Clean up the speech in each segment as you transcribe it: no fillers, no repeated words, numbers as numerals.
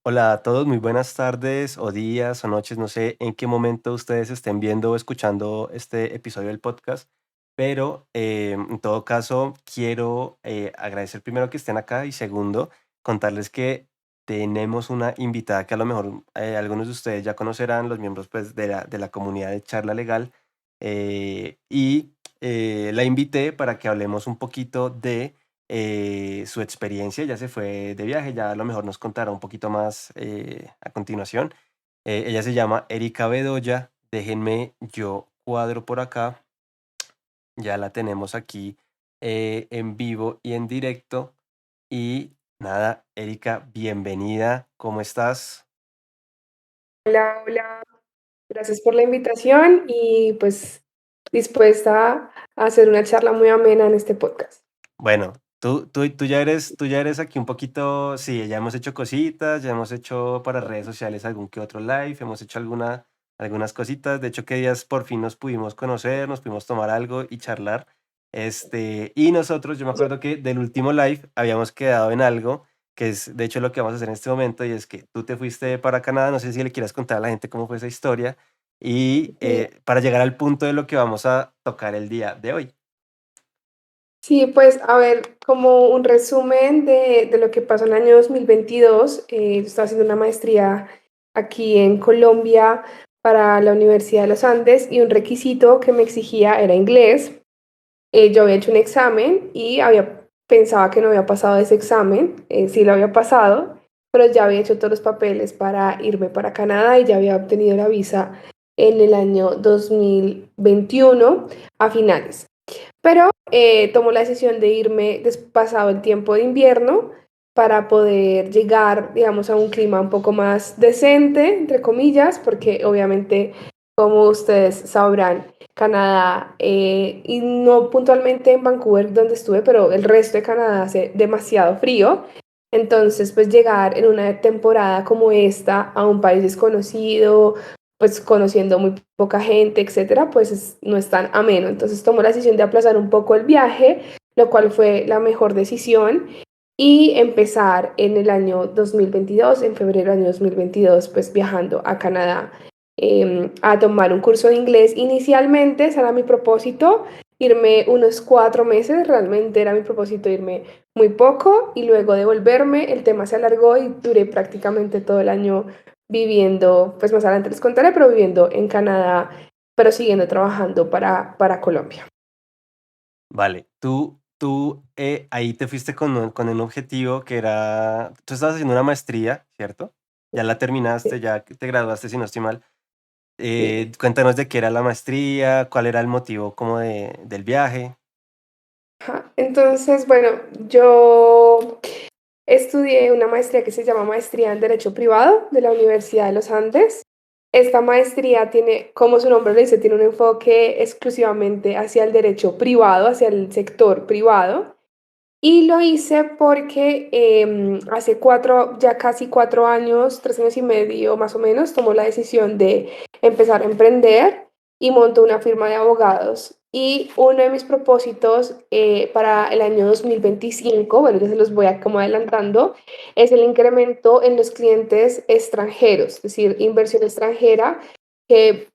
Hola a todos, muy buenas tardes o días o noches, no sé en qué momento ustedes estén viendo o escuchando este episodio del podcast, pero en todo caso quiero agradecer primero que estén acá y segundo contarles que tenemos una invitada que a lo mejor algunos de ustedes ya conocerán, los miembros pues de la comunidad de Charla Legal, y la invité para que hablemos un poquito de su experiencia. Ya se fue de viaje, ya a lo mejor nos contará un poquito más a continuación. Ella se llama Erika Bedoya, déjenme yo cuadro por acá, ya la tenemos aquí en vivo y en directo. Y nada, Erika, bienvenida, ¿cómo estás? Hola, hola, gracias por la invitación y pues dispuesta a hacer una charla muy amena en este podcast. Bueno, tú ya eres aquí un poquito, sí, ya hemos hecho cositas, ya hemos hecho para redes sociales algún que otro live, hemos hecho algunas cositas, de hecho que días por fin nos pudimos conocer, nos pudimos tomar algo y charlar, y nosotros, yo me acuerdo que del último live habíamos quedado en algo, que es de hecho lo que vamos a hacer en este momento, y es que tú te fuiste para Canadá, no sé si le quieras contar a la gente cómo fue esa historia, y Sí, para llegar al punto de lo que vamos a tocar el día de hoy. sí, pues a ver, como un resumen de lo que pasó en el año 2022, yo estaba haciendo una maestría aquí en Colombia para la Universidad de los Andes y un requisito que me exigía era inglés. Yo había hecho un examen y pensaba que no había pasado ese examen, sí lo había pasado, pero ya había hecho todos los papeles para irme para Canadá y ya había obtenido la visa en el año 2021 a finales. Pero tomó la decisión de irme pasado el tiempo de invierno para poder llegar, digamos, a un clima un poco más decente, entre comillas, porque obviamente, como ustedes sabrán, Canadá, y no puntualmente en Vancouver donde estuve, pero el resto de Canadá hace demasiado frío. Entonces, pues llegar en una temporada como esta a un país desconocido, pues conociendo muy poca gente, etcétera, pues no es tan ameno. Entonces tomó la decisión de aplazar un poco el viaje, lo cual fue la mejor decisión, y empezar en el año 2022, en febrero del año 2022, pues viajando a Canadá a tomar un curso de inglés. Inicialmente, ese era mi propósito, irme unos 4 meses, realmente era mi propósito irme muy poco y luego devolverme. El tema se alargó y duré prácticamente todo el año viviendo, pues más adelante les contaré, pero viviendo en Canadá, pero siguiendo trabajando para Colombia. Vale, tú ahí te fuiste con un objetivo que era, tú estabas haciendo una maestría, ¿cierto? Ya la terminaste, ya que te graduaste, si no estoy mal. Sí. Cuéntanos de qué era la maestría, cuál era el motivo como del viaje. Ajá. Entonces, bueno, yo estudié una maestría que se llama Maestría en Derecho Privado de la Universidad de los Andes. Esta maestría tiene, como su nombre lo dice, tiene un enfoque exclusivamente hacia el derecho privado, hacia el sector privado. Y lo hice porque hace ya casi 4 años, 3 años y medio más o menos, tomó la decisión de empezar a emprender y montó una firma de abogados. Y uno de mis propósitos para el año 2025, bueno, ya se los voy a como adelantando, es el incremento en los clientes extranjeros, es decir, inversión extranjera que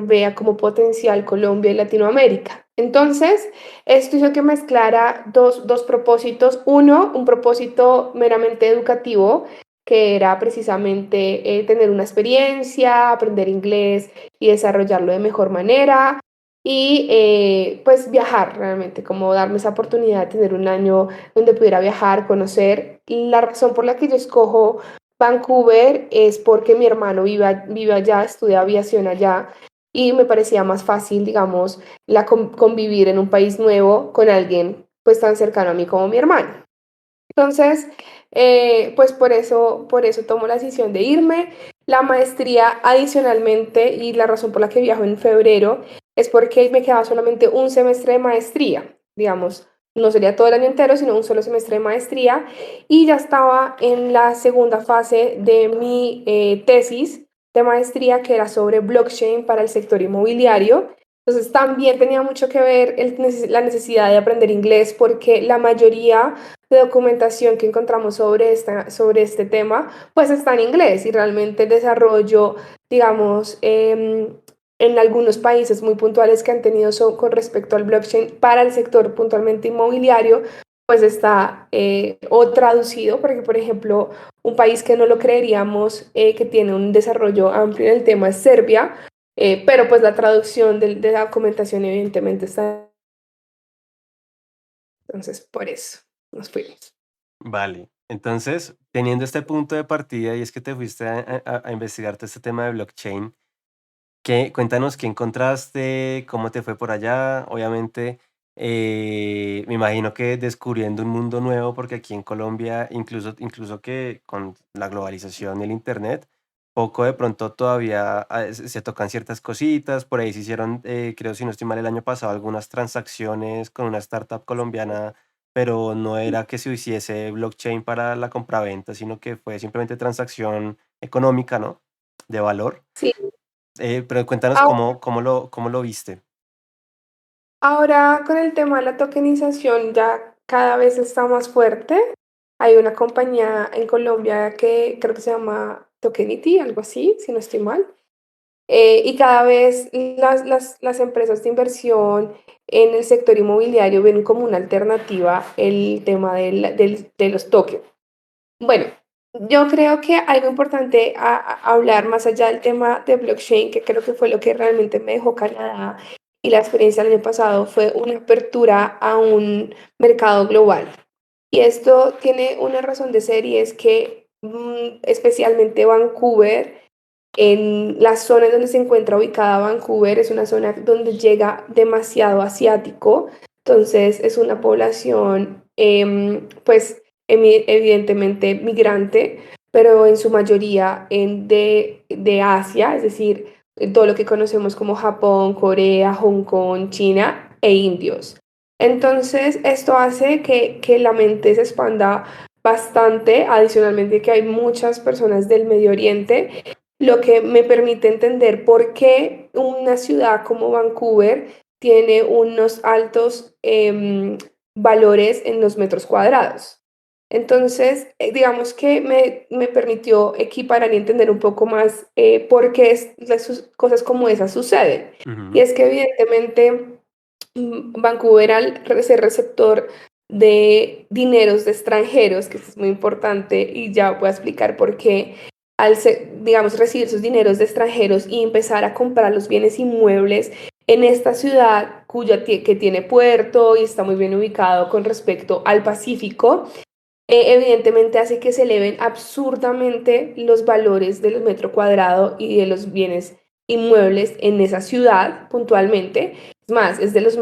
vea como potencial Colombia y Latinoamérica. Entonces, esto hizo que mezclara dos propósitos. Uno, un propósito meramente educativo, que era precisamente tener una experiencia, aprender inglés y desarrollarlo de mejor manera. Y pues viajar realmente, como darme esa oportunidad de tener un año donde pudiera viajar, conocer. La razón por la que yo escojo Vancouver es porque mi hermano vive allá, estudia aviación allá y me parecía más fácil, digamos, convivir en un país nuevo con alguien pues tan cercano a mí como mi hermano. Entonces, pues por eso tomo la decisión de irme. La maestría adicionalmente y la razón por la que viajo en febrero es porque me quedaba solamente un semestre de maestría, digamos, no sería todo el año entero, sino un solo semestre de maestría y ya estaba en la segunda fase de mi tesis de maestría que era sobre blockchain para el sector inmobiliario. Entonces también tenía mucho que ver la necesidad de aprender inglés porque la mayoría de documentación que encontramos sobre este tema pues está en inglés y realmente el desarrollo, digamos, en algunos países muy puntuales que han tenido con respecto al blockchain para el sector puntualmente inmobiliario, pues está o traducido, porque por ejemplo, un país que no lo creeríamos que tiene un desarrollo amplio en el tema es Serbia, pero pues la traducción de la documentación evidentemente está, entonces por eso nos fuimos. Vale. Entonces, teniendo este punto de partida y es que te fuiste a investigar todo este tema de blockchain, cuéntanos qué encontraste, cómo te fue por allá. Obviamente, me imagino que descubriendo un mundo nuevo, porque aquí en Colombia, incluso que con la globalización y el internet, poco de pronto todavía se tocan ciertas cositas. Por ahí se hicieron, creo, si no estoy mal, el año pasado algunas transacciones con una startup colombiana, pero no era que se hiciese blockchain para la compraventa, sino que fue simplemente transacción económica, ¿no? De valor. Sí, Pero cuéntanos ahora, cómo lo viste. ahora con el tema de la tokenización ya cada vez está más fuerte. Hay una compañía en Colombia que creo que se llama Tokenity, algo así, si no estoy mal. Y cada vez las empresas de inversión en el sector inmobiliario ven como una alternativa el tema de los tokens. Bueno, yo creo que algo importante a hablar más allá del tema de blockchain, que creo que fue lo que realmente me dejó Canadá y la experiencia del año pasado, fue una apertura a un mercado global. Y esto tiene una razón de ser y es que especialmente Vancouver, en la zona donde se encuentra ubicada Vancouver, es una zona donde llega demasiado asiático, entonces es una población pues evidentemente migrante, pero en su mayoría de Asia, es decir, todo lo que conocemos como Japón, Corea, Hong Kong, China e indios. Entonces, esto hace que la mente se expanda bastante, adicionalmente que hay muchas personas del Medio Oriente, lo que me permite entender por qué una ciudad como Vancouver tiene unos altos valores en los metros cuadrados. Entonces, digamos que me permitió equiparar y entender un poco más por qué cosas como esas suceden. Y Ujú, es que evidentemente Vancouver al ser receptor de dineros de extranjeros, que esto es muy importante y ya voy a explicar por qué, digamos, recibir sus dineros de extranjeros y empezar a comprar los bienes inmuebles en esta ciudad que tiene puerto y está muy bien ubicado con respecto al Pacífico, evidentemente hace que se eleven absurdamente los valores del metro cuadrado y de los bienes inmuebles en esa ciudad puntualmente. Es más, es de los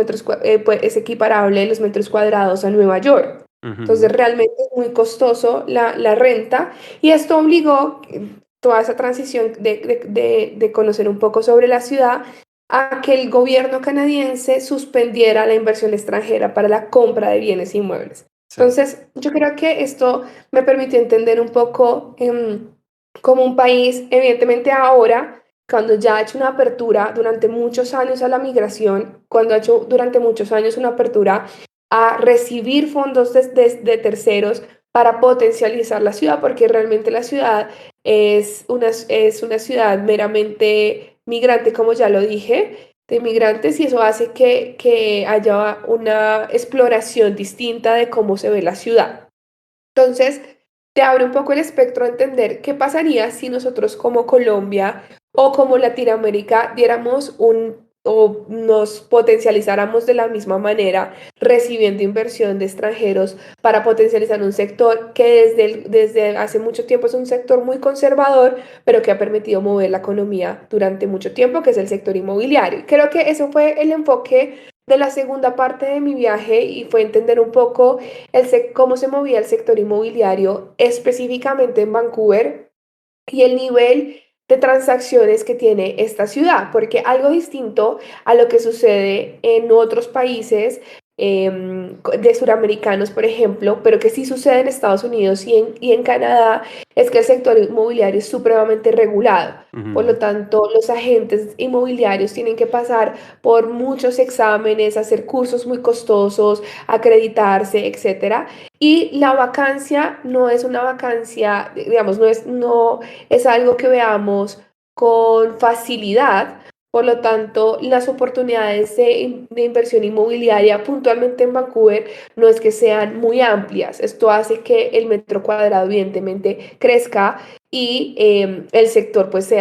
pues, es equiparable de los metros cuadrados a Nueva York. Entonces ujú. realmente es muy costoso la renta y esto obligó toda esa transición de conocer un poco sobre la ciudad a que el gobierno canadiense suspendiera la inversión extranjera para la compra de bienes inmuebles. Sí. Entonces, yo creo que esto me permitió entender un poco cómo un país, evidentemente ahora, cuando ya ha hecho una apertura durante muchos años a la migración, cuando ha hecho durante muchos años una apertura a recibir fondos de terceros para potencializar la ciudad, porque realmente la ciudad es una ciudad meramente migrante, como ya lo dije, de migrantes y eso hace que haya una exploración distinta de cómo se ve la ciudad. Entonces, te abre un poco el espectro a entender qué pasaría si nosotros como Colombia o como Latinoamérica diéramos o nos potencializáramos de la misma manera, recibiendo inversión de extranjeros para potencializar un sector que desde hace mucho tiempo es un sector muy conservador, pero que ha permitido mover la economía durante mucho tiempo, que es el sector inmobiliario. Creo que eso fue el enfoque de la segunda parte de mi viaje y fue entender un poco cómo se movía el sector inmobiliario específicamente en Vancouver y el nivel de transacciones que tiene esta ciudad, porque algo distinto a lo que sucede en otros países de suramericanos, por ejemplo, pero que sí sucede en Estados Unidos y en Canadá, es que el sector inmobiliario es supremamente regulado. Por lo Ujú. tanto, los agentes inmobiliarios tienen que pasar por muchos exámenes, hacer cursos muy costosos, acreditarse, etcétera. Y la vacancia no es una vacancia, digamos, no es algo que veamos con facilidad. Por lo tanto, las oportunidades de inversión inmobiliaria puntualmente en Vancouver no es que sean muy amplias. Esto hace que el metro cuadrado evidentemente crezca y el sector pues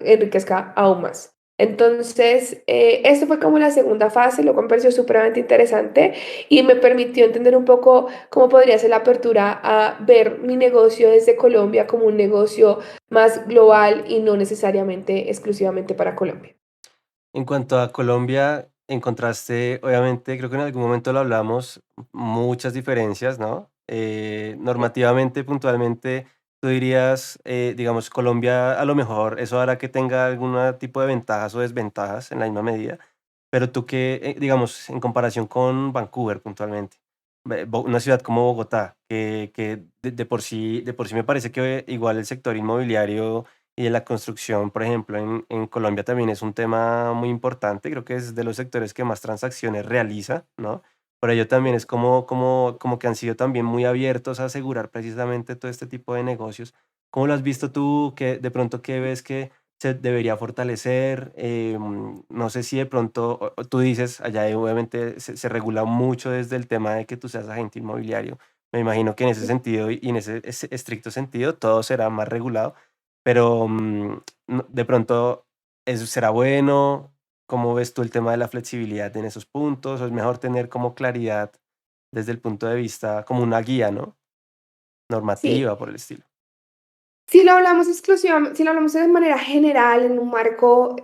enriquezca aún más. Entonces, esto fue como la segunda fase, lo cual me pareció supremamente interesante y me permitió entender un poco cómo podría ser la apertura a ver mi negocio desde Colombia como un negocio más global y no necesariamente exclusivamente para Colombia. En cuanto a Colombia, encontraste, obviamente, creo que en algún momento lo hablamos, muchas diferencias, ¿no? Normativamente, puntualmente, tú dirías, digamos, Colombia a lo mejor eso hará que tenga algún tipo de ventajas o desventajas en la misma medida, pero tú que, digamos, en comparación con Vancouver puntualmente, una ciudad como Bogotá, que de por sí me parece que igual el sector inmobiliario y de la construcción, por ejemplo, en Colombia también es un tema muy importante, creo que es de los sectores que más transacciones realiza, ¿no? Por ello también es como que han sido también muy abiertos a asegurar precisamente todo este tipo de negocios. ¿Cómo lo has visto tú? ¿Qué, de pronto, qué ves que se debería fortalecer? No sé si de pronto, o tú dices, allá obviamente se regula mucho desde el tema de que tú seas agente inmobiliario. Me imagino que en ese sentido y en ese estricto sentido todo será más regulado, pero, de pronto, ¿eso será bueno? ¿Cómo ves tú el tema de la flexibilidad en esos puntos? ¿O es mejor tener como claridad desde el punto de vista como una guía, ¿no? Sí, Normativa por el estilo. si lo hablamos exclusivamente, si lo hablamos de manera general, en un marco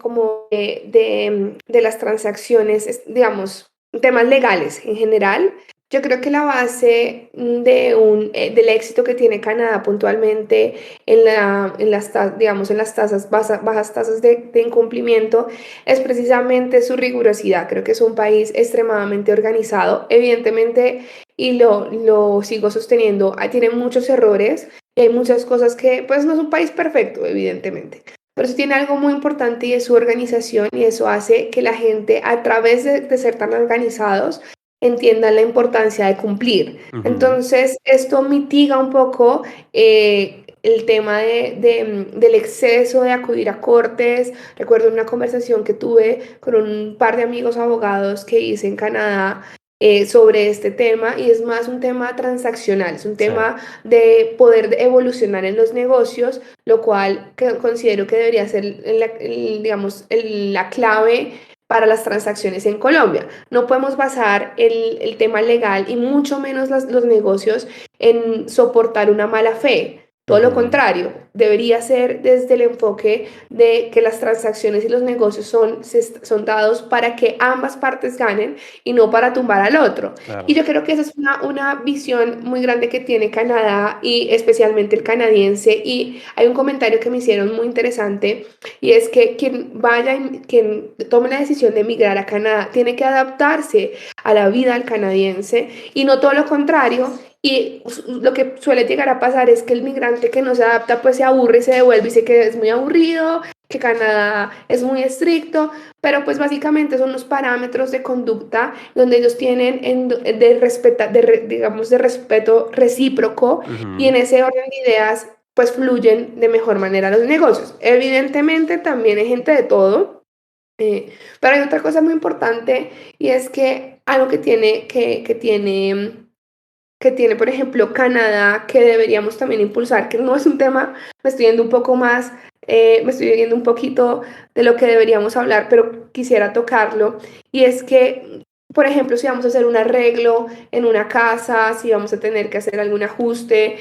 como de las transacciones, digamos, temas legales en general, yo creo que la base del éxito que tiene Canadá puntualmente digamos, en las bajas tasas de incumplimiento es precisamente su rigurosidad. Creo que es un país extremadamente organizado, evidentemente, y lo sigo sosteniendo, tiene muchos errores y hay muchas cosas que, pues no es un país perfecto, evidentemente, pero sí tiene algo muy importante y es su organización y eso hace que la gente, a través de ser tan organizados, entiendan la importancia de cumplir. Ujú. Entonces, esto mitiga un poco el tema del exceso de acudir a cortes. Recuerdo una conversación que tuve con un par de amigos abogados que hice en Canadá sobre este tema y es más un tema transaccional, es un Sí. tema de poder evolucionar en los negocios, lo cual considero que debería ser digamos, la clave para las transacciones en Colombia. No podemos basar el tema legal y mucho menos los negocios en soportar una mala fe. Todo lo Ujú. contrario, debería ser desde el enfoque de que las transacciones y los negocios son dados para que ambas partes ganen y no para tumbar al otro. Y Claro. yo creo que esa es una visión muy grande que tiene Canadá y especialmente el canadiense. Y hay un comentario que me hicieron muy interesante y es que quien tome la decisión de emigrar a Canadá tiene que adaptarse a la vida al canadiense y no todo lo contrario. Y lo que suele llegar a pasar es que el migrante que no se adapta pues se aburre y se devuelve y dice que es muy aburrido, que Canadá es muy estricto, pero pues básicamente son unos parámetros de conducta donde ellos tienen digamos, de respeto recíproco y Ujú. en ese orden de ideas pues fluyen de mejor manera los negocios. Evidentemente también hay gente de todo, pero hay otra cosa muy importante y es que algo que tiene, por ejemplo, Canadá, que deberíamos también impulsar, que no es un tema, me estoy yendo un poco más, me estoy yendo un poquito de lo que deberíamos hablar, pero quisiera tocarlo, y es que, por ejemplo, si vamos a hacer un arreglo en una casa, si vamos a tener que hacer algún ajuste,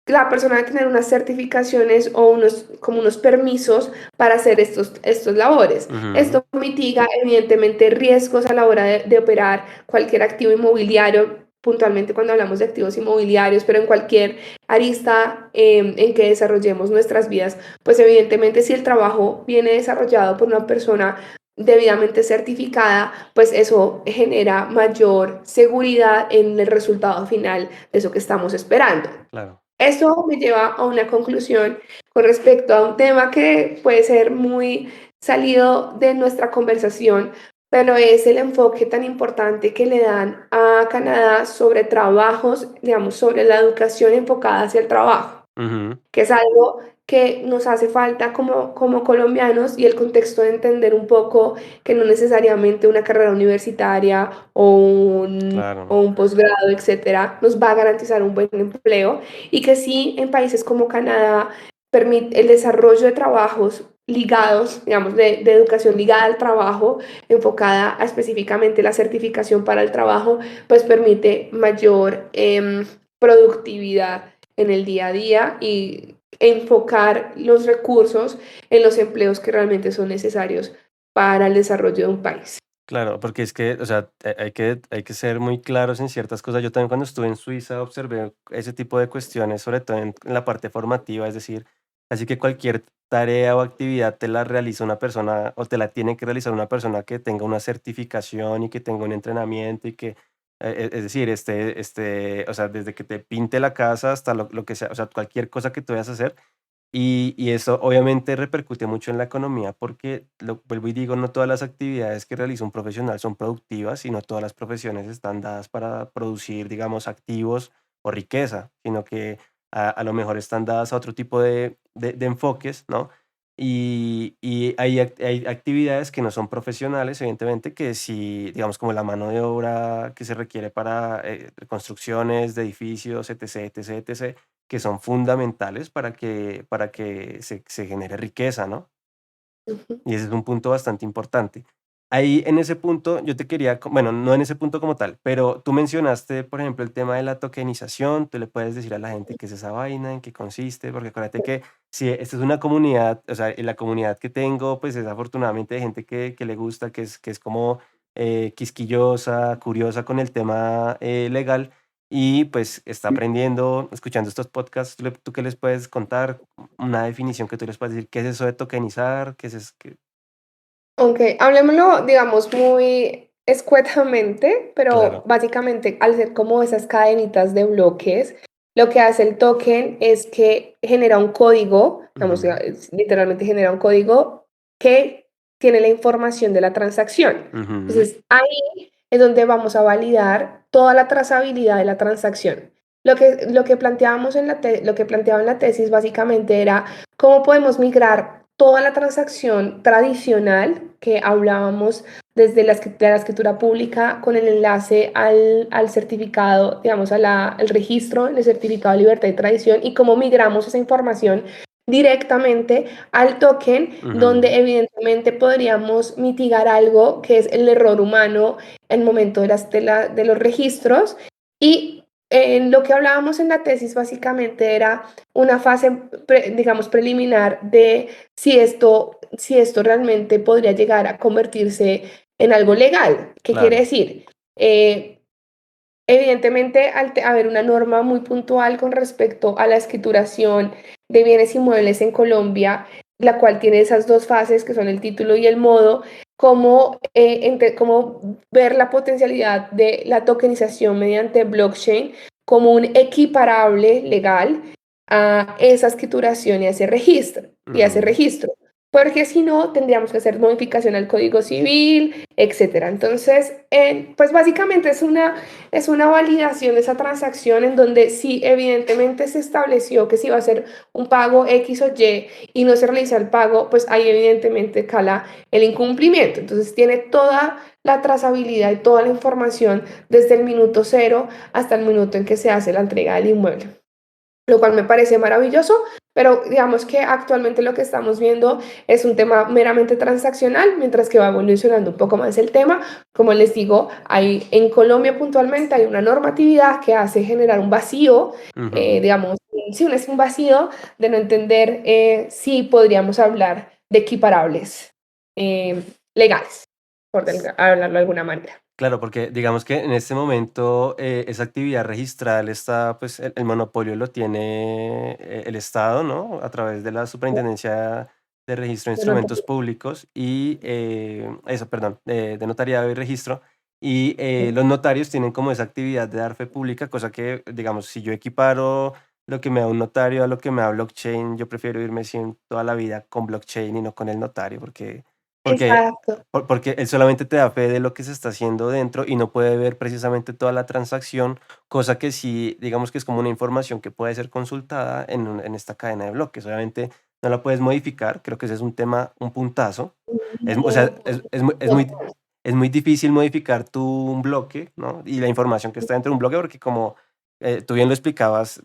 la persona debe tener unas certificaciones o como unos permisos para hacer estos labores. Ujú. Esto mitiga evidentemente riesgos a la hora de operar cualquier activo inmobiliario, puntualmente cuando hablamos de activos inmobiliarios, pero en cualquier arista en que desarrollemos nuestras vidas, pues evidentemente si el trabajo viene desarrollado por una persona debidamente certificada, pues eso genera mayor seguridad en el resultado final de eso que estamos esperando. claro. Eso me lleva a una conclusión con respecto a un tema que puede ser muy salido de nuestra conversación, pero es el enfoque tan importante que le dan a Canadá sobre trabajos, digamos, sobre la educación enfocada hacia el trabajo, Ujú, que es algo que nos hace falta como colombianos y el contexto de entender un poco que no necesariamente una carrera universitaria o claro. un posgrado, etcétera, nos va a garantizar un buen empleo y que sí en países como Canadá permite el desarrollo de trabajos ligados, digamos, de educación ligada al trabajo, enfocada a específicamente la certificación para el trabajo, pues permite mayor productividad en el día a día y enfocar los recursos en los empleos que realmente son necesarios para el desarrollo de un país. Claro, porque es que, o sea, hay que ser muy claros en ciertas cosas. Yo también cuando estuve en Suiza observé ese tipo de cuestiones, sobre todo en la parte formativa, es decir, así que cualquier tarea o actividad te la realiza una persona o te la tiene que realizar una persona que tenga una certificación y que tenga un entrenamiento y que, es decir, o sea, desde que te pinte la casa hasta lo que sea, o sea, cualquier cosa que tú vayas a hacer y eso obviamente repercute mucho en la economía porque, lo vuelvo y digo, no todas las actividades que realiza un profesional son productivas y no todas las profesiones están dadas para producir, digamos, activos o riqueza, sino que a lo mejor están dadas a otro tipo de enfoques, ¿no? Y hay actividades que no son profesionales, evidentemente, que sí, digamos, como la mano de obra que se requiere para construcciones de edificios, etc., etc., etc., que son fundamentales para que se genere riqueza, ¿no? Ujú. Y ese es un punto bastante importante. Ahí en ese punto yo te quería, bueno, no en ese punto como tal, pero tú mencionaste, por ejemplo, el tema de la tokenización. Tú le puedes decir a la gente qué es esa vaina, en qué consiste, porque acuérdate que si esta es una comunidad, o sea, en la comunidad que tengo, pues es afortunadamente de gente que le gusta, que es como quisquillosa, curiosa con el tema legal y pues está aprendiendo, escuchando estos podcasts. ¿Tú qué les puedes contar? Una definición que tú les puedas decir, ¿qué es eso de tokenizar? ¿Qué es eso? Ok, hablemoslo, digamos, muy escuetamente, pero Claro. básicamente al ser como esas cadenitas de bloques, lo que hace el token es que genera un código, digamos, Ujú, literalmente genera un código que tiene la información de la transacción. ujú, Entonces, ahí es donde vamos a validar toda la trazabilidad de la transacción. Lo que planteábamos lo que planteaba en la tesis básicamente era cómo podemos migrar toda la transacción tradicional que hablábamos desde de la escritura pública con el enlace al certificado, digamos, al registro en el certificado de libertad y tradición y cómo migramos esa información directamente al token, ujú, donde evidentemente podríamos mitigar algo que es el error humano en el momento de los registros. Y en lo que hablábamos en la tesis básicamente era una fase, digamos, preliminar de si esto realmente podría llegar a convertirse en algo legal. ¿Qué quiere claro, decir? Eh, Evidentemente, al haber una norma muy puntual con respecto a la escrituración de bienes inmuebles en Colombia, la cual tiene esas dos fases que son el título y el modo, cómo ver la potencialidad de la tokenización mediante blockchain como un equiparable legal a esa escrituración y a ese ujú, registro. Porque si no, tendríamos que hacer modificación al Código Civil, etcétera. Entonces, pues básicamente es una validación de esa transacción en donde si evidentemente se estableció que si va a ser un pago X o Y no se realiza el pago, pues ahí evidentemente cala el incumplimiento. Entonces tiene toda la trazabilidad y toda la información desde el minuto cero hasta el minuto en que se hace la entrega del inmueble, lo cual me parece maravilloso, pero digamos que actualmente lo que estamos viendo es un tema meramente transaccional, mientras que va evolucionando un poco más el tema. Como les digo, en Colombia puntualmente hay una normatividad que hace generar un vacío, ujú. digamos, sí, es un vacío de no entender si podríamos hablar de equiparables legales, hablarlo de alguna manera. Claro, porque digamos que en este momento esa actividad registral está, pues el monopolio lo tiene el Estado, ¿no? A través de la Superintendencia de registro de de nota. instrumentos públicos y eso, perdón, de notariado y registro. Y los notarios tienen como esa actividad de dar fe pública, cosa que, digamos, si yo equiparo lo que me da un notario a lo que me da blockchain, yo prefiero irme toda la vida con blockchain y no con el notario, porque, Exacto. porque él solamente te da fe de lo que se está haciendo dentro y no puede ver precisamente toda la transacción, cosa que sí, digamos que es como una información que puede ser consultada en esta cadena de bloques. Obviamente no la puedes modificar, creo que ese es un tema, un puntazo. O sea, es muy difícil modificar un bloque, ¿no? Y la información que está dentro de un bloque, porque como tú bien lo explicabas,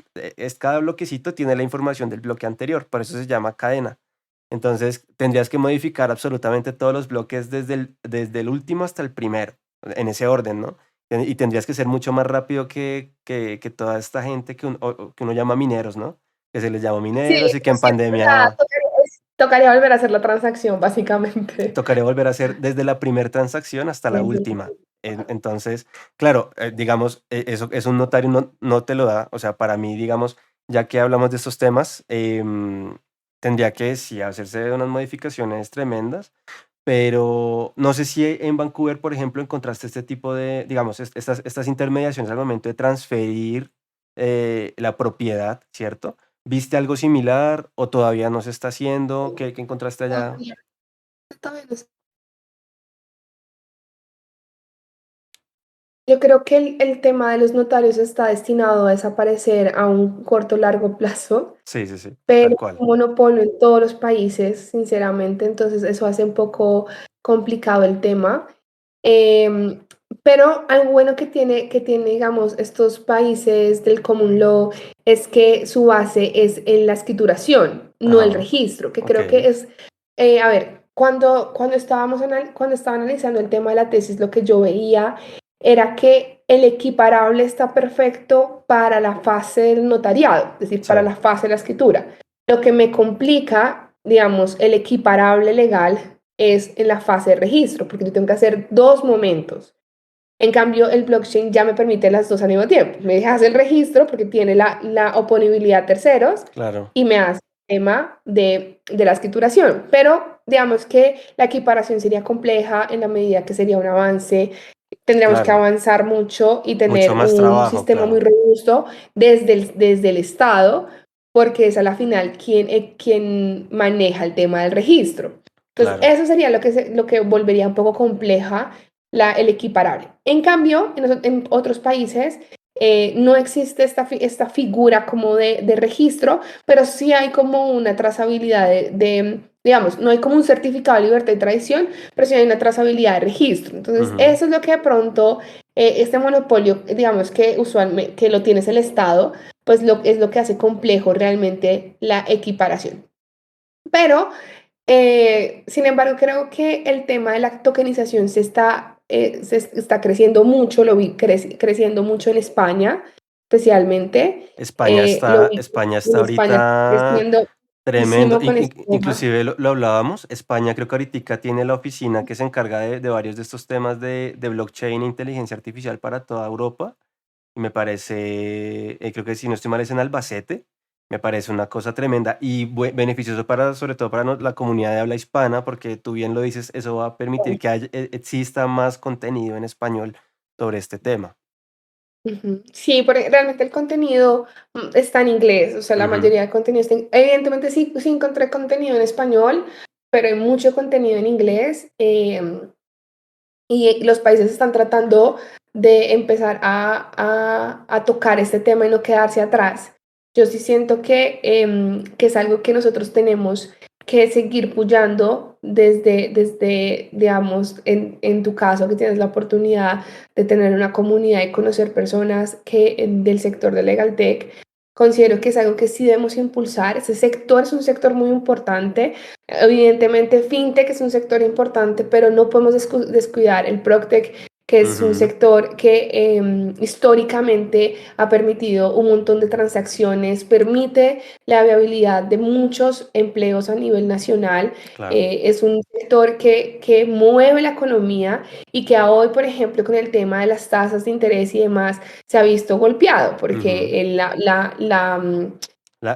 cada bloquecito tiene la información del bloque anterior, por eso se llama cadena. Entonces, tendrías que modificar absolutamente todos los bloques desde el último hasta el primero, en ese orden, ¿no? Y tendrías que ser mucho más rápido que toda esta gente que uno llama mineros, ¿no? Que se les llama Sí, mineros y que en sí, o sea, pandemia tocaría volver a hacer la transacción, básicamente. tocaría volver a hacer desde la primera transacción hasta la última. Entonces, claro, digamos, eso un notario no te lo da. O sea, para mí, digamos, ya que hablamos de estos temas, tendría que sí hacerse unas modificaciones tremendas, pero no sé si en Vancouver, por ejemplo, encontraste este tipo de, digamos, estas intermediaciones al momento de transferir la propiedad, ¿cierto? ¿Viste algo similar o todavía no se está haciendo? ¿Qué encontraste allá? Todavía, todavía no. Yo creo que el tema de los notarios está destinado a desaparecer a un corto o largo plazo, Sí, sí, sí, pero tal es cual. un monopolio en todos los países, sinceramente, entonces eso hace un poco complicado el tema. Em, pero algo bueno que tiene, digamos, estos países del common law es que su base es en la escrituración, no el Ajá, registro, que creo okey, que es, a ver, cuando estaba analizando el tema de la tesis, lo que yo veía era que el equiparable está perfecto para la fase del notariado, es decir, sí, para la fase de la escritura. Lo que me complica, digamos, el equiparable legal es en la fase de registro, porque yo tengo que hacer dos momentos. En cambio, el blockchain ya me permite las dos al mismo tiempo. Me deja hacer el registro porque tiene la oponibilidad a terceros claro, y me hace el tema de la escrituración. Pero digamos que la equiparación sería compleja en la medida que sería un avance. Tendríamos que claro. avanzar mucho y Mucho tener más un trabajo, sistema muy claro, robusto desde el Estado, porque es a la final quien maneja el tema del registro. Entonces, claro. eso sería lo que volvería un poco compleja el equiparable. En cambio, en otros países no existe esta figura como de registro, pero sí hay como una trazabilidad digamos, no hay como un certificado de libertad y tradición, pero sí hay una trazabilidad de registro. Entonces, Ujú, eso es lo que de pronto, este monopolio, digamos que usualmente que lo tienes el Estado, pues es lo que hace complejo realmente la equiparación. Pero sin embargo, creo que el tema de la tokenización se está creciendo mucho, lo vi creciendo mucho en España, especialmente. Lo vi España está en España ahorita creciendo tremendo. muchísimo con este tema. Inclusive lo hablábamos, España creo que ahoritica tiene la oficina que se encarga de varios de estos temas de blockchain e inteligencia artificial para toda Europa. Y me parece, creo que si no estoy mal es en Albacete, me parece una cosa tremenda y beneficioso sobre todo para la comunidad de habla hispana, porque tú bien lo dices, eso va a permitir que exista más contenido en español sobre este tema. Ujú. Sí, porque realmente el contenido está en inglés, o sea, la Ujú, mayoría de contenido está evidentemente sí, sí encontré contenido en español, pero hay mucho contenido en inglés. Y los países están tratando de empezar a tocar este tema y no quedarse atrás. Yo sí siento que es algo que nosotros tenemos que seguir puyando digamos, en tu caso, que tienes la oportunidad de tener una comunidad y conocer personas del sector de Legal Tech. Considero que es algo que sí debemos impulsar. Ese sector es un sector muy importante. Evidentemente, FinTech es un sector importante, pero no podemos descuidar el PropTech, que es un ujú, sector que históricamente ha permitido un montón de transacciones, permite la viabilidad de muchos empleos a nivel nacional. claro. Es un sector que mueve la economía y que a hoy, por ejemplo, con el tema de las tasas de interés y demás, se ha visto golpeado Ujú. porque La,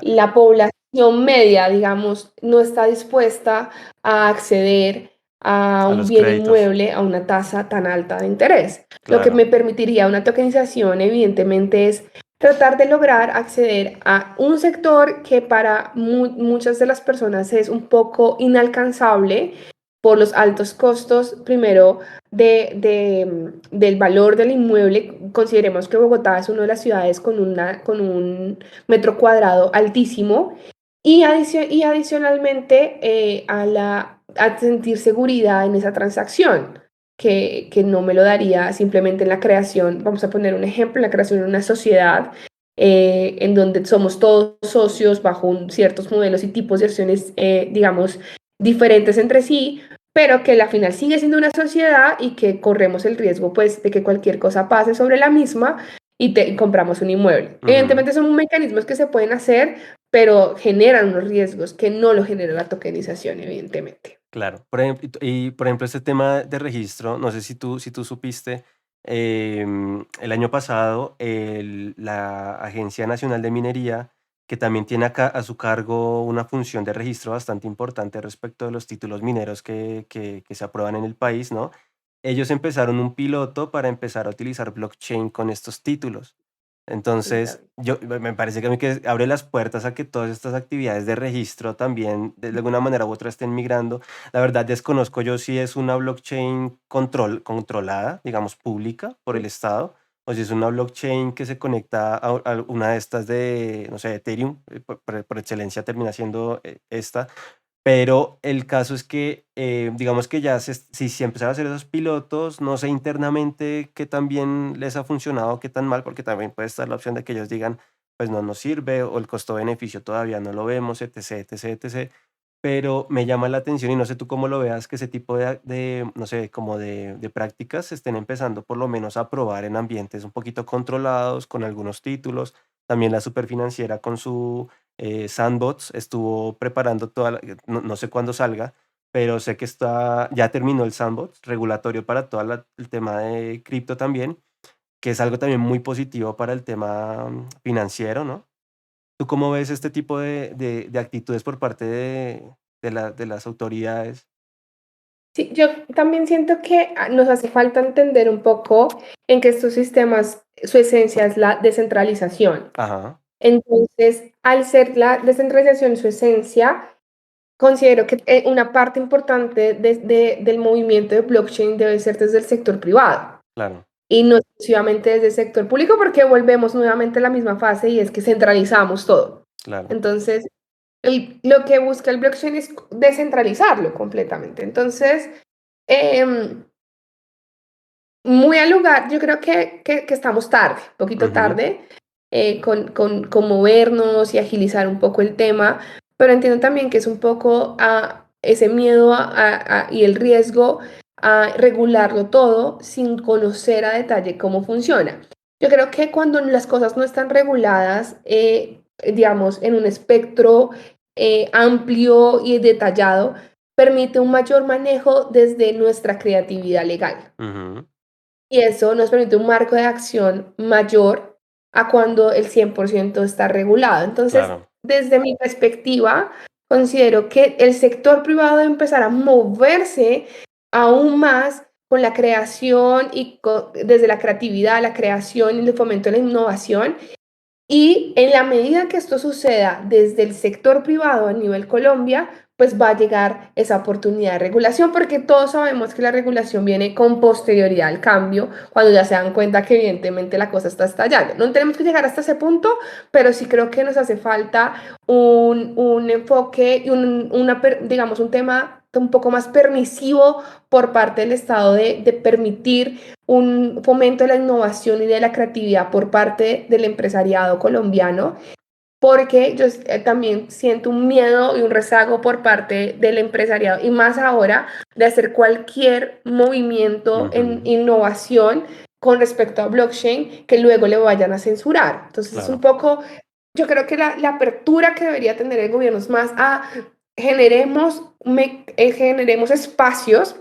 la población media, digamos, no está dispuesta a acceder a A un los bien créditos, inmueble a una tasa tan alta de interés. Lo que me claro. permitiría una tokenización, evidentemente, es tratar de lograr acceder a un sector que para muchas de las personas es un poco inalcanzable por los altos costos, primero, del valor del inmueble. Consideremos que Bogotá es una de las ciudades con un metro cuadrado altísimo y adicionalmente a sentir seguridad en esa transacción, que no me lo daría simplemente en la creación. Vamos a poner un ejemplo, en la creación de una sociedad en donde somos todos socios bajo ciertos modelos y tipos de acciones, digamos, diferentes entre sí, pero que al final sigue siendo una sociedad y que corremos el riesgo, pues, de que cualquier cosa pase sobre la misma y compramos un inmueble. Ujú, Evidentemente son mecanismos que se pueden hacer, pero generan unos riesgos que no lo genera la tokenización, evidentemente. claro. Por ejemplo, por ejemplo, este tema de registro, no sé si tú supiste, el año pasado, la Agencia Nacional de Minería, que también tiene acá a su cargo una función de registro bastante importante respecto de los títulos mineros que se aprueban en el país, ¿no? Ellos empezaron un piloto para empezar a utilizar blockchain con estos títulos. Entonces, me parece que a mí que abre las puertas a que todas estas actividades de registro también de alguna manera u otra estén migrando. La verdad desconozco yo si es una blockchain controlada, digamos, pública por el Estado, o si es una blockchain que se conecta a una de estas de, no sé, Ethereum, por excelencia termina siendo esta, pero el caso es que, digamos que ya si se empezaron a hacer esos pilotos, no sé internamente qué tan bien les ha funcionado, qué tan mal, porque también puede estar la opción de que ellos digan, pues no nos sirve, o el costo-beneficio todavía no lo vemos, etc, etc, etc. Pero me llama la atención y no sé tú cómo lo veas, que ese tipo no sé, como de prácticas se estén empezando por lo menos a probar en ambientes un poquito controlados, con algunos títulos. También la superfinanciera con su Sandbox estuvo preparando no sé cuándo salga, pero sé que ya terminó el Sandbox regulatorio para todo el tema de cripto también, que es algo también muy positivo para el tema financiero, ¿no? ¿Tú cómo ves este tipo de actitudes por parte de las autoridades? Sí, yo también siento que nos hace falta entender un poco en que estos sistemas, su esencia es la descentralización. Ajá, Entonces, al ser la descentralización su esencia, considero que una parte importante del movimiento de blockchain debe ser desde el sector privado claro, y no exclusivamente desde el sector público, porque volvemos nuevamente a la misma fase y es que centralizamos todo. claro. Entonces, lo que busca el blockchain es descentralizarlo completamente. Entonces, em, muy al lugar, yo creo que estamos tarde, un poquito Ujú, tarde, con movernos y agilizar un poco el tema, pero entiendo también que es un poco ese miedo y el riesgo a regularlo todo sin conocer a detalle cómo funciona. Yo creo que cuando las cosas no están reguladas, digamos, en un espectro amplio y detallado, permite un mayor manejo desde nuestra creatividad legal. ujú, Y eso nos permite un marco de acción mayor a cuando el 100% está regulado. Entonces, claro. desde mi perspectiva, considero que el sector privado debe empezar a moverse aún más con la creación y desde la creatividad, la creación y el fomento de la innovación y en la medida que esto suceda desde el sector privado a nivel Colombia, pues va a llegar esa oportunidad de regulación, porque todos sabemos que la regulación viene con posterioridad al cambio, cuando ya se dan cuenta que evidentemente la cosa está estallando. No tenemos que llegar hasta ese punto, pero sí creo que nos hace falta un enfoque y digamos, un tema un poco más permisivo por parte del Estado de permitir un fomento de la innovación y de la creatividad por parte del empresariado colombiano, porque yo también siento un miedo y un rezago por parte del empresariado, y más ahora de hacer cualquier movimiento en Ujú, innovación con respecto a blockchain que luego le vayan a censurar. Entonces es un claro. poco, yo creo que la apertura que debería tener el gobierno es más a generemos espacios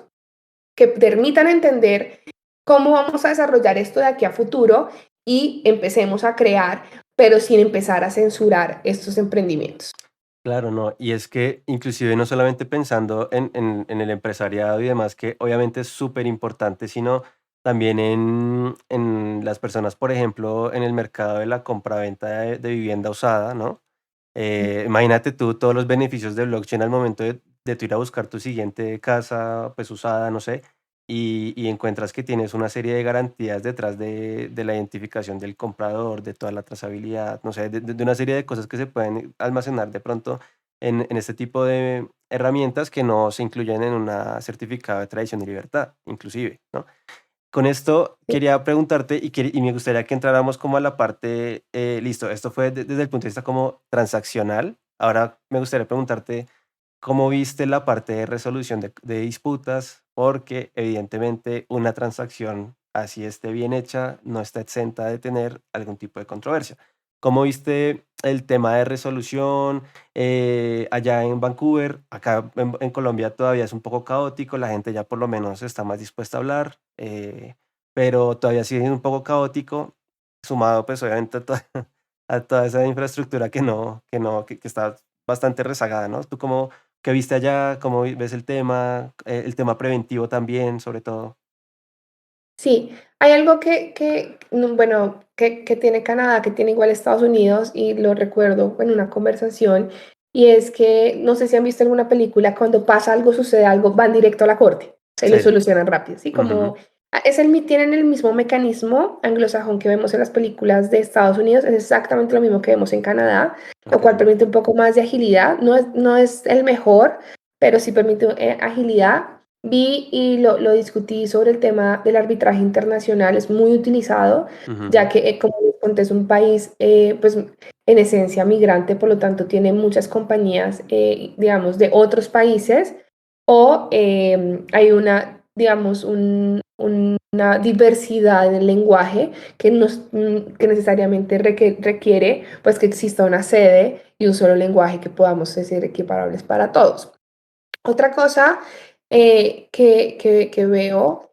que permitan entender cómo vamos a desarrollar esto de aquí a futuro y empecemos a crear, pero sin empezar a censurar estos emprendimientos. Claro, no. Y es que inclusive no solamente pensando en el empresariado y demás, que obviamente es súper importante, sino también en las personas, por ejemplo, en el mercado de la compraventa de vivienda usada, ¿no? Imagínate tú todos los beneficios de blockchain al momento de tú ir a buscar tu siguiente casa, pues usada, no sé, y encuentras que tienes una serie de garantías detrás de la identificación del comprador, de toda la trazabilidad, no sé, de una serie de cosas que se pueden almacenar de pronto en este tipo de herramientas que no se incluyen en una certificado de tradición y libertad, inclusive, ¿no? Con esto Sí. quería preguntarte y me gustaría que entráramos como a la parte, listo, esto fue desde el punto de vista como transaccional. Ahora me gustaría preguntarte cómo viste la parte de resolución de disputas, porque evidentemente una transacción, así esté bien hecha, no está exenta de tener algún tipo de controversia. ¿Cómo viste el tema de resolución allá en Vancouver? Acá en Colombia todavía es un poco caótico, la gente ya por lo menos está más dispuesta a hablar, pero todavía sigue siendo un poco caótico, sumado pues obviamente a toda, a toda esa infraestructura que está bastante rezagada, ¿no? ¿Tú cómo, qué viste allá? ¿Cómo ves el tema preventivo también, sobre todo? Sí, hay algo bueno, que tiene Canadá, que tiene igual Estados Unidos, y lo recuerdo en una conversación, y es que, no sé si han visto alguna película, cuando pasa algo, sucede algo, van directo a la corte, se lo Sí. solucionan rápido, ¿sí? Ujú, Como tienen el mismo mecanismo anglosajón que vemos en las películas de Estados Unidos, es exactamente lo mismo que vemos en Canadá, lo cual okey. permite un poco más de agilidad, no es el mejor, pero sí permite agilidad. Vi y lo discutí sobre el tema del arbitraje internacional, es muy utilizado, Ujú, ya que, como les conté, es un país, pues, en esencia migrante, por lo tanto, tiene muchas compañías, digamos, de otros países, o hay digamos, una diversidad en el lenguaje que necesariamente requiere, pues, que exista una sede y un solo lenguaje que podamos ser equiparables para todos. Otra cosa que veo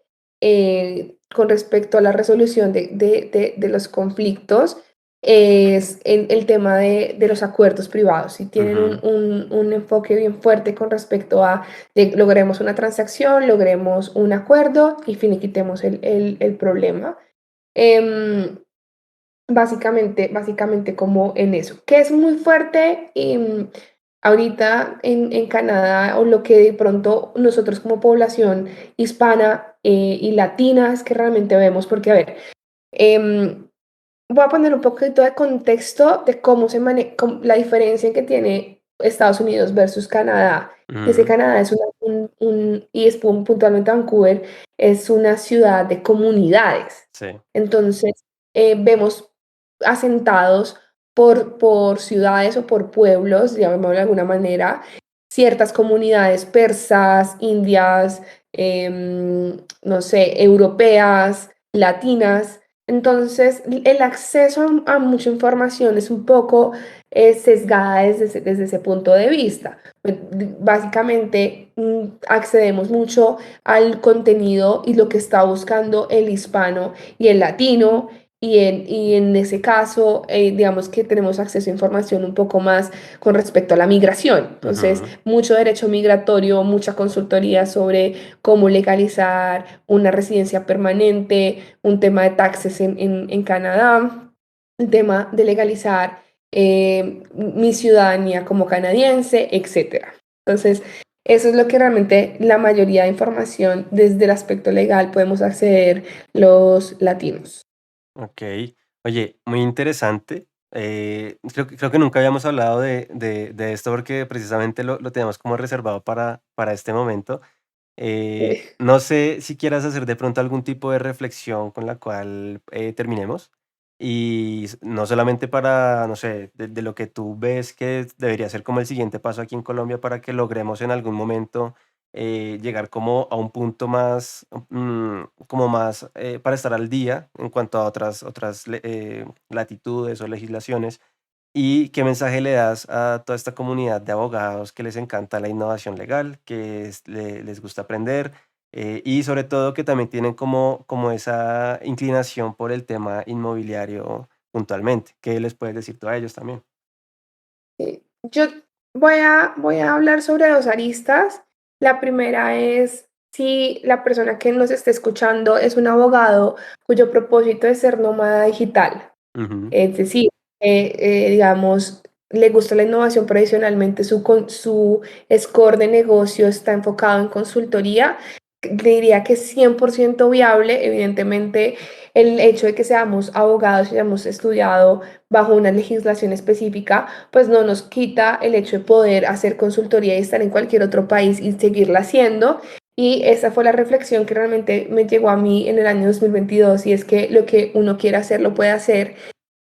con respecto a la resolución de los conflictos es el tema de los acuerdos privados. Si tienen ujú, un enfoque bien fuerte con respecto a logremos una transacción, logremos un acuerdo y finiquitemos el problema. Em, básicamente como en eso, que es muy fuerte ahorita en Canadá, o lo que de pronto nosotros como población hispana y latina es que realmente vemos, porque a ver, em, voy a poner un poquito de contexto de cómo la diferencia que tiene Estados Unidos versus Canadá. Y ese ujú. Canadá es y es puntualmente Vancouver, es una ciudad de comunidades. Sí. Entonces, vemos asentados por ciudades o por pueblos, llamémoslo de alguna manera, ciertas comunidades persas, indias, no sé, europeas, latinas. Entonces, el acceso a mucha información es un poco sesgada desde ese punto de vista. Básicamente, accedemos mucho al contenido y lo que está buscando el hispano y el latino, y en ese caso, digamos que tenemos acceso a información un poco más con respecto a la migración. Entonces, Ujú, mucho derecho migratorio, mucha consultoría sobre cómo legalizar una residencia permanente, un tema de taxes en Canadá, el tema de legalizar mi ciudadanía como canadiense, etcétera. Entonces, eso es lo que realmente la mayoría de información desde el aspecto legal podemos acceder los latinos. okey. Oye, muy interesante. Creo que nunca habíamos hablado de esto porque precisamente lo teníamos como reservado para este momento. No sé si quieras hacer de pronto algún tipo de reflexión con la cual terminemos. Y no solamente para, no sé, de lo que tú ves que debería ser como el siguiente paso aquí en Colombia para que logremos en algún momento llegar como a un punto más, como más para estar al día en cuanto a otras latitudes o legislaciones. ¿Y qué mensaje le das a toda esta comunidad de abogados que les encanta la innovación legal, que les gusta aprender y sobre todo que también tienen como esa inclinación por el tema inmobiliario puntualmente? ¿Qué les puedes decir tú a ellos también? Yo voy a hablar sobre dos aristas. La primera es si la persona que nos esté escuchando es un abogado cuyo propósito es ser nómada digital. Ujú, Es decir, digamos, le gusta la innovación, tradicionalmente su score de negocio está enfocado en consultoría. Diría que es 100% viable. Evidentemente, el hecho de que seamos abogados y hayamos estudiado bajo una legislación específica, pues no nos quita el hecho de poder hacer consultoría y estar en cualquier otro país y seguirla haciendo. Y esa fue la reflexión que realmente me llegó a mí en el año 2022, y es que lo que uno quiere hacer lo puede hacer,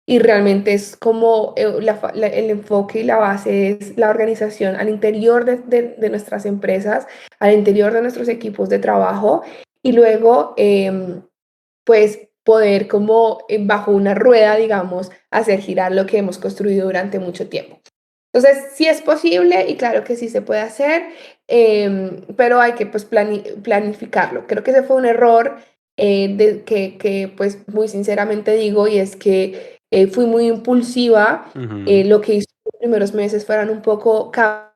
y realmente es como el enfoque y la base es la organización al interior de nuestras empresas, al interior de nuestros equipos de trabajo, y luego pues poder como bajo una rueda, digamos, hacer girar lo que hemos construido durante mucho tiempo. Entonces, sí es posible y claro que sí se puede hacer, pero hay que pues planificarlo. Creo que ese fue un error, que pues muy sinceramente digo, y es que fui muy impulsiva. ujú, Lo que hice en los primeros meses fueron un poco caos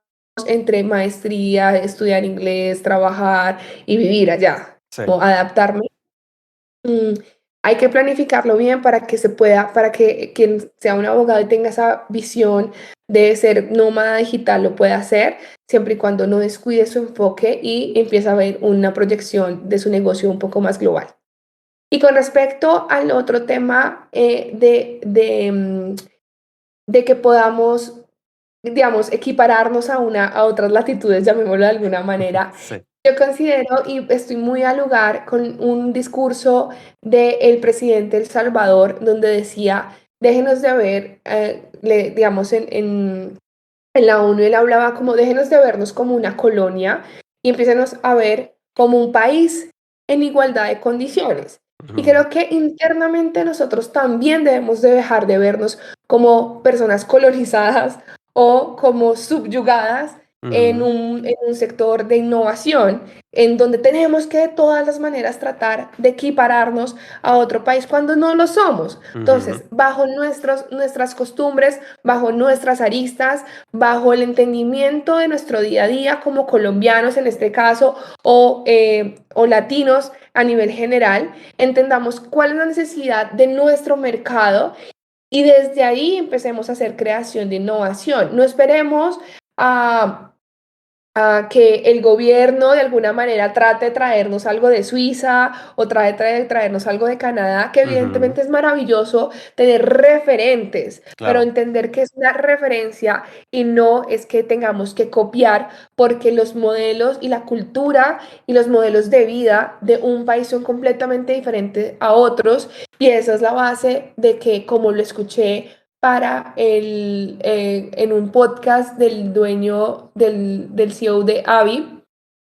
entre maestría, estudiar inglés, trabajar y vivir allá, sí, o adaptarme. Mm, Hay que planificarlo bien para que se pueda, para que quien sea un abogado y tenga esa visión de ser nómada digital lo pueda hacer, siempre y cuando no descuide su enfoque y empiece a ver una proyección de su negocio un poco más global. Y con respecto al otro tema, de que podamos, digamos, equipararnos a otras latitudes, llamémoslo de alguna manera, sí. yo considero y estoy muy al lugar con un discurso del presidente de El Salvador, donde decía, déjenos de ver, digamos, en la ONU él hablaba como, déjenos de vernos como una colonia y empiecenos a ver como un país en igualdad de condiciones. Y Ujú, creo que internamente nosotros también debemos de dejar de vernos como personas colonizadas o como subyugadas ujú, en un sector de innovación, en donde tenemos que de todas las maneras tratar de equipararnos a otro país cuando no lo somos. ujú, Entonces, bajo nuestras costumbres, bajo nuestras aristas, bajo el entendimiento de nuestro día a día como colombianos en este caso, o latinos a nivel general, entendamos cuál es la necesidad de nuestro mercado y desde ahí empecemos a hacer creación de innovación. No esperemos a a que el gobierno de alguna manera trate de traernos algo de Suiza o traernos algo de Canadá, que ujú, evidentemente es maravilloso tener referentes, pero claro. entender que es una referencia y no es que tengamos que copiar, porque los modelos y la cultura y los modelos de vida de un país son completamente diferentes a otros, y esa es la base de que, como lo escuché en un podcast del dueño del CEO de Avi,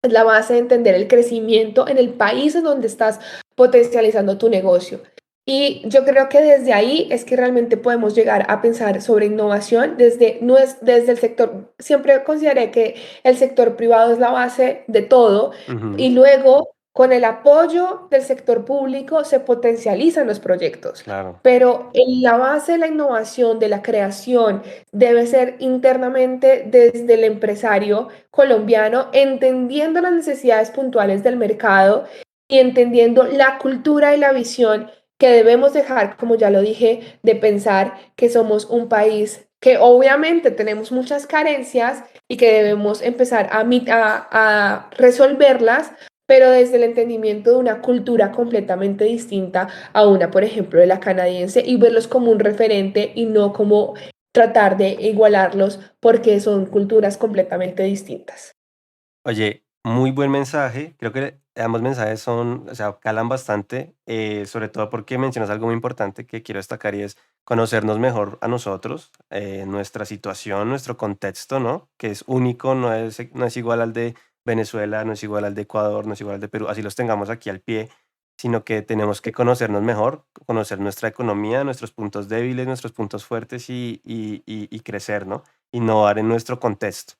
es la base de entender el crecimiento en el país en donde estás potencializando tu negocio. Y yo creo que desde ahí es que realmente podemos llegar a pensar sobre innovación desde el sector. Siempre consideré que el sector privado es la base de todo, Ujú, y luego con el apoyo del sector público se potencializan los proyectos. claro. Pero en la base de la innovación, de la creación, debe ser internamente desde el empresario colombiano, entendiendo las necesidades puntuales del mercado y entendiendo la cultura y la visión que debemos dejar, como ya lo dije, de pensar que somos un país que obviamente tenemos muchas carencias y que debemos empezar a resolverlas, pero desde el entendimiento de una cultura completamente distinta a una, por ejemplo, de la canadiense, y verlos como un referente y no como tratar de igualarlos porque son culturas completamente distintas. Oye, muy buen mensaje. Creo que ambos mensajes son, o sea, calan bastante, sobre todo porque mencionas algo muy importante que quiero destacar y es conocernos mejor a nosotros, nuestra situación, nuestro contexto, ¿no? Que es único, no es igual al de Venezuela, no es igual al de Ecuador, no es igual al de Perú, así los tengamos aquí al pie, sino que tenemos que conocernos mejor, conocer nuestra economía, nuestros puntos débiles, nuestros puntos fuertes y crecer, ¿no? Innovar en nuestro contexto.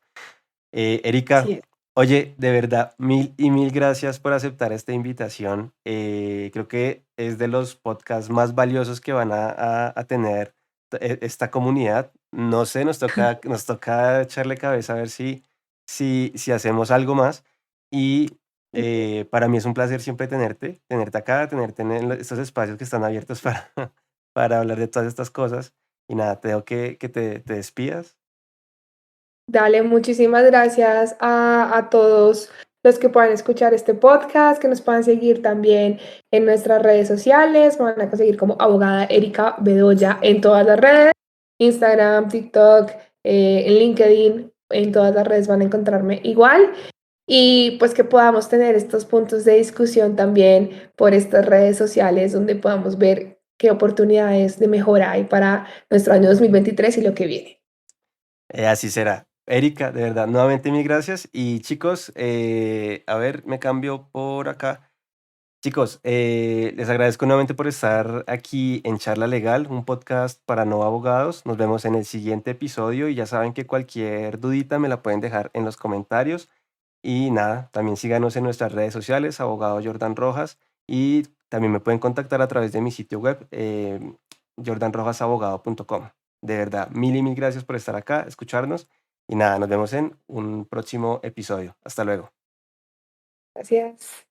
Así Erika, es. oye, de verdad, mil y mil gracias por aceptar esta invitación. Creo que es de los podcasts más valiosos que van a tener esta comunidad. no sé, nos toca echarle cabeza a ver si hacemos algo más. Y para mí es un placer siempre tenerte acá, tenerte en estos espacios que están abiertos para hablar de todas estas cosas. Y nada, te dejo que te despidas. Dale, muchísimas gracias a todos los que puedan escuchar este podcast, que nos puedan seguir también en nuestras redes sociales. Me van a conseguir como abogada Erika Bedoya en todas las redes, Instagram, TikTok, en LinkedIn, en todas las redes van a encontrarme igual. Y pues que podamos tener estos puntos de discusión también por estas redes sociales donde podamos ver qué oportunidades de mejora hay para nuestro año 2023 y lo que viene. Así será. Erika, de verdad, nuevamente mil gracias. Y chicos, a ver, me cambio por acá. Chicos, les agradezco nuevamente por estar aquí en Charla Legal, un podcast para no abogados. Nos vemos en el siguiente episodio y ya saben que cualquier dudita me la pueden dejar en los comentarios. Y nada, también síganos en nuestras redes sociales, abogado Jordan Rojas, y también me pueden contactar a través de mi sitio web, jordanrojasabogado.com. De verdad, mil y mil gracias por estar acá, escucharnos, y nada, nos vemos en un próximo episodio. Hasta luego. Gracias.